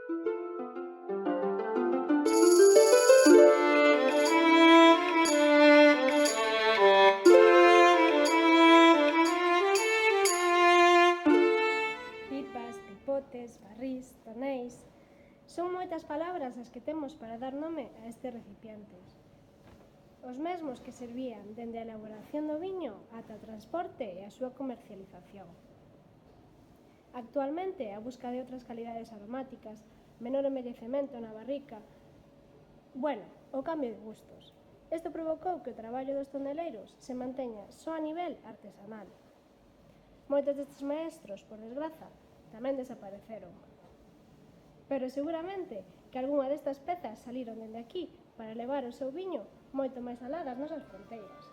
Pipas, pipotes, barrís, tonéis... Son moitas palabras as que temos para dar nome a estes recipientes. Os mesmos que servían dende a elaboración do viño ata o transporte e a súa comercialización. Actualmente, a busca de outras calidades aromáticas, menor envellecemento na barrica... o cambio de gustos. Isto provocou que o traballo dos toneleiros se manteña só a nivel artesanal. Moitos destes maestros, por desgraza, tamén desapareceron. Pero seguramente que algunha destas pezas saliron dende aquí para levar o seu viño moito máis alá das nosas fronteiras.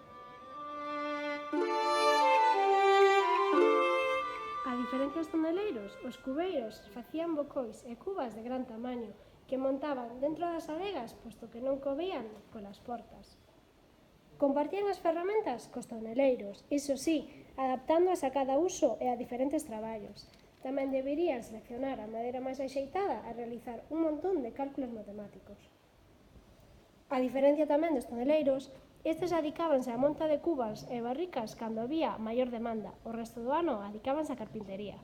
A diferencia dos toneleiros, os cubeiros facían bocois e cubas de gran tamaño que montaban dentro das adegas posto que non cobían polas portas. Compartían as ferramentas cos toneleiros, iso sí, adaptándoas a cada uso e a diferentes traballos. Tamén deberían seleccionar a madeira máis axeitada a realizar un montón de cálculos matemáticos. A diferencia tamén dos toneleiros, estes adicábanse á monta de cubas e barricas cando había maior demanda, o resto do ano adicábanse á carpintería.